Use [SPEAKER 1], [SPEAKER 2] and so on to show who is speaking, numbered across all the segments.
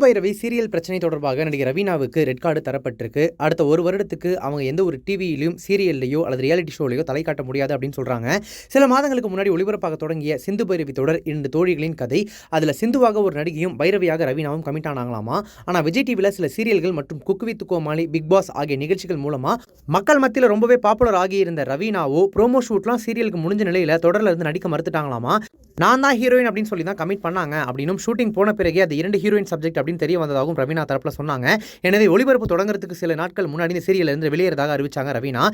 [SPEAKER 1] Bhairavi serial பிரச்சனை தொடர்பாக நடிகர் ரவீனாவுக்கு ரெட் கார்டு தரப்பட்டிருக்கு. அடுத்த ஒரு வருடத்துக்கு அவங்க எந்த ஒரு டிவியிலும் சீரியல்லையோ அல்லது ரியாலிட்டி ஷோலையோ தலை காட்ட முடியாது அப்படின்னு சொல்றாங்க. சில மாதங்களுக்கு முன்னாடி ஒளிபரப்பாக தொடங்கிய சிந்து பைரவி தொடர் 2 தோழிகளின் கதை. அதில் சிந்துவாக ஒரு நடிகையும் பைரவியாக ரவீனாவும் கமிட் ஆனாங்களாமா. ஆனால் விஜய் டிவியில் சில சீரியல்கள் மற்றும் Cook with Comali, Bigg Boss ஆகிய நிகழ்ச்சிகள் மூலமா மக்கள் மத்தியில் ரொம்பவே பாப்புலர் ஆகியிருந்த ரவீனாவோ ப்ரோமோ ஷூட்லாம் சீரியலுக்கு முடிஞ்ச நிலையில் தொடரில் இருந்து நடிக்க மறுத்துட்டாங்களாமா. நான் தான் ஹீரோயின் அப்படின்னு சொல்லி தான் கமிட் பண்ணாங்க அப்படின்னும் ஷூட்டிங் போன பிறகு அது 2 ஹீரோயின் சப்ஜெக்ட் அப்படின்னு தெரிய வந்ததாகவும் ரவீனா தரப்பில் சொன்னாங்க. எனவே ஒளிபரப்பு தொடங்குறதுக்கு சில நாட்கள் முன்னாடி இந்த சீரியல் இருந்து வெளியேறதாக அறிவிச்சாங்க ரவீனா.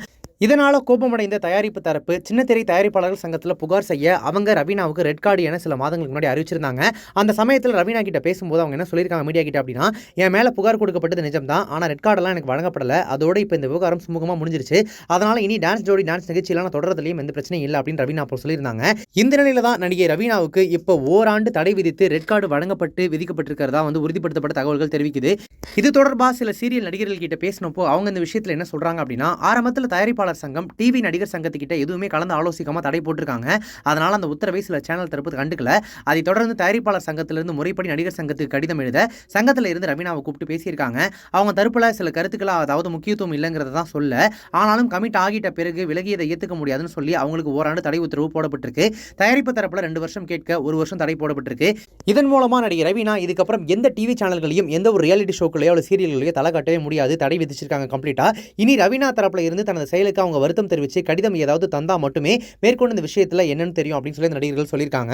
[SPEAKER 1] இதனால கோபமடைந்த தயாரிப்பு தரப்பு சின்னத்திரை தயாரிப்பாளர்கள் சங்கத்தில் புகார் செய்ய அவங்க ரவீனாவுக்கு ரெட் கார்டு என சில மாதங்களுக்கு முன்னாடி அறிவிச்சிருந்தாங்க. அந்த சமயத்தில் ரவீனா கிட்ட பேசும்போது அவங்க என்ன சொல்லியிருக்காங்க மீடியா கிட்ட அப்படின்னா, என் மேலே புகார் கொடுக்கப்பட்டது நிஜம் தான், ஆனால் ரெட் கார்டெல்லாம் எனக்கு வழங்கப்படலை. அதோட இப்போ இந்த விவகாரம் சுமூகமாக முடிஞ்சிருச்சு. அதனால இனி டான்ஸ் ஜோடி டான்ஸ் நிகழ்ச்சியெல்லாம் தொடர்றதுலையும் எந்த பிரச்சனையும் இல்லை அப்படின்னு ரவீனா அப்போ சொல்லியிருந்தாங்க. இந்த நிலையில தான் நடிகை ரவீனாவுக்கு இப்போ ஓராண்டு தடை விதித்து ரெட் கார்டு வழங்கப்பட்டு விதிக்கப்பட்டிருக்கிறதா உறுதிப்படுத்தப்பட்ட தகவல்கள் தெரிவிக்குது. இது தொடர்பாக சில சீரியல் நடிகர்கள் கிட்ட பேசினப்போ அவங்க இந்த விஷயத்தில் என்ன சொல்றாங்க அப்படின்னா, ஆரம்பத்தில் தயாரிப்பாளர் சங்கம் டிவி நடிகர் சங்கத்துக்கிட்ட எதுவுமே கலந்து ஆலோசிக்காம தடை போட்டிருக்காங்க. அதனால அந்த உத்தரவை சில சேனல் தரப்பு கண்டுக்கல. அதை தொடர்ந்து தயாரிப்பாளர் சங்கத்திலிருந்து முறைப்படி நடிகர் சங்கத்துக்கு கடிதம் எழுத சங்கத்தில் இருந்து ரவீனாவை கூப்பிட்டு பேசியிருக்காங்க. அவங்க தரப்புல சில கருத்துக்களை முக்கியத்துவம் இல்லைங்கிறத தான் சொல்ல, ஆனாலும் கமிட் ஆகிட்ட பிறகு விலகியதை ஏற்றுக்க முடியாதுன்னு சொல்லி அவங்களுக்கு ஓராண்டு தடை உத்தரவு போடப்பட்டிருக்கு. தயாரிப்பு தரப்புல 2 வருஷம் கேட்க 1 வருஷம் தடை போடப்பட்டிருக்கு. இதன் மூலமா நடிகர் ரவீனா இதுக்கப்புறம் எந்த டிவி சேனல்களையும் எந்த ஒரு ரியாலிட்டி ஷோக்களையோ அல்லது சீரியல்களையோ தலை காட்டவே முடியாது, தடை விதிச்சிருக்காங்க கம்ப்ளீட்டா. இனி ரவீனா தரப்புல இருந்து தனது செயலுக்கு அவங்க வருத்தம் தெரிவித்து கடிதம் ஏதாவது தந்தா மட்டுமே மேற்கொண்டு இந்த விஷயத்துல என்னன்னு தெரியும் அப்படின்னு சொல்லி நடிகர்கள் சொல்லியிருக்காங்க.